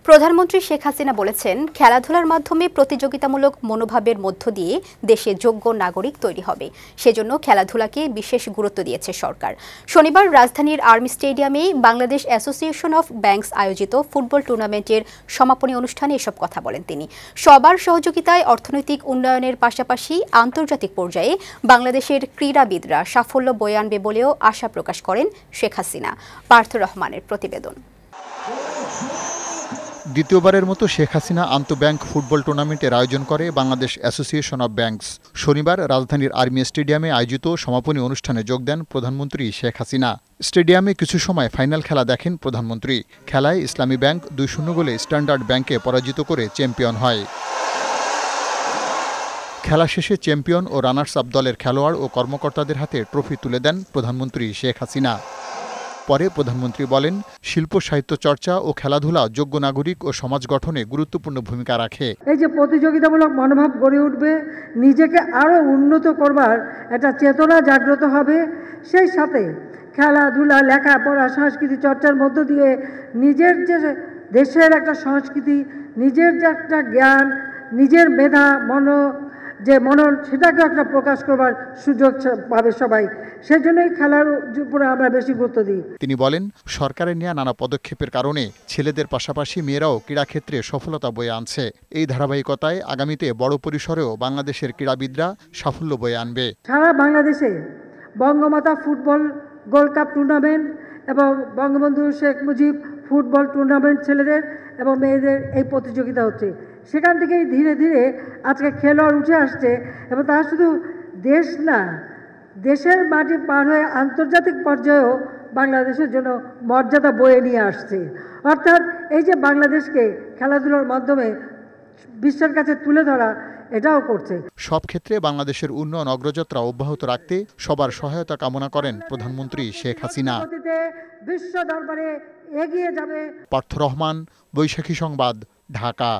প্রধানমন্ত্রী শেখ হাসিনা বলেছেন, খেলাধুলার মাধ্যমে প্রতিযোগিতামূলক মনোভাবের মধ্য দিয়ে দেশে যোগ্য নাগরিক তৈরি হবে। সেজন্য খেলাধুলাকে বিশেষ গুরুত্ব দিয়েছে সরকার। শনিবার রাজধানীর আর্মি স্টেডিয়ামে বাংলাদেশ অ্যাসোসিয়েশন অফ ব্যাংকস আয়োজিত ফুটবল টুর্নামেন্টের সমাপনী অনুষ্ঠানে এসব কথা বলেন তিনি। সবার সহযোগিতায় অর্থনৈতিক উন্নয়নের পাশাপাশি আন্তর্জাতিক পর্যায়ে বাংলাদেশের ক্রীড়াবিদরা সাফল্য বয়ে আনবে বলেও আশা প্রকাশ করেন শেখ হাসিনা। পার্থ রহমানের প্রতিবেদন। দ্বিতীয়বারের মতো শেখ হাসিনা আন্তঃব্যাংক ফুটবল টুর্নামেন্টের আয়োজন করে বাংলাদেশ অ্যাসোসিয়েশন অব ব্যাংকস। শনিবার রাজধানীর আর্মি স্টেডিয়ামে আয়োজিত সমাপনী অনুষ্ঠানে যোগ দেন প্রধানমন্ত্রী শেখ হাসিনা। স্টেডিয়ামে কিছু সময় ফাইনাল খেলা দেখেন প্রধানমন্ত্রী। খেলায় ইসলামী ব্যাংক 2-0 গোলে স্ট্যান্ডার্ড ব্যাংককে পরাজিত করে চ্যাম্পিয়ন হয়। খেলা শেষে চ্যাম্পিয়ন ও রানার্স আপ দলের খেলোয়াড় ও কর্মকর্তাদের হাতে ট্রফি তুলে দেন প্রধানমন্ত্রী শেখ হাসিনা। পরে প্রধানমন্ত্রী বলেন, শিল্প সাহিত্য চর্চা ও খেলাধুলা যোগ্য নাগরিক ও সমাজ গঠনে গুরুত্বপূর্ণ ভূমিকা রাখে। এই যে প্রতিযোগিতামূলক মনোভাব গড়ে উঠবে, নিজেকে আরও উন্নত করবার একটা চেতনা জাগ্রত হবে। সেই সাথে খেলাধুলা, লেখাপড়া, সংস্কৃতি চর্চার মধ্য দিয়ে নিজের যে দেশের একটা সংস্কৃতি, নিজের যে একটা জ্ঞান, নিজের মেধা, মনন সেটাকে একটা প্রকাশ করবার সুযোগ পাবে সবাই। সেজন্যই খেলার উপরে আমরা বেশি গুরুত্ব দিই। তিনি বলেন, সরকারের নেওয়া নানা পদক্ষেপের কারণে ছেলেদের পাশাপাশি মেয়েরাও ক্রীড়াক্ষেত্রে সফলতা বয়ে আনছে। এই ধারাবাহিকতায় আগামীতে বড় পরিসরেও বাংলাদেশের ক্রীড়াবিদরা সাফল্য বয়ে আনবে। সারা বাংলাদেশে Bangamata football gold cup tournament এবং বঙ্গবন্ধু শেখ মুজিব ফুটবল টুর্নামেন্ট ছেলেদের এবং মেয়েদের এই প্রতিযোগিতা হচ্ছে। সেখান থেকেই ধীরে ধীরে আজকে খেলোয়াড় উঠে আসছে এবং তারা শুধু দেশ না, দেশের মাটি পার হয়ে আন্তর্জাতিক পর্যায়েও বাংলাদেশের জন্য মর্যাদা বয়ে নিয়ে আসছে। অর্থাৎ এই যে বাংলাদেশকে খেলাধুলার মাধ্যমে বিশ্বের কাছে তুলে ধরা, এটাও করছে। সব ক্ষেত্রে বাংলাদেশের উন্নয়ন অগ্রযাত্রা অব্যাহত রাখতে সবার সহায়তা কামনা করেন প্রধানমন্ত্রী শেখ হাসিনা। বিশ্ব দরবারে এগিয়ে যাবে। পার্থ রহমান, বৈশাখী সংবাদ, ঢাকা।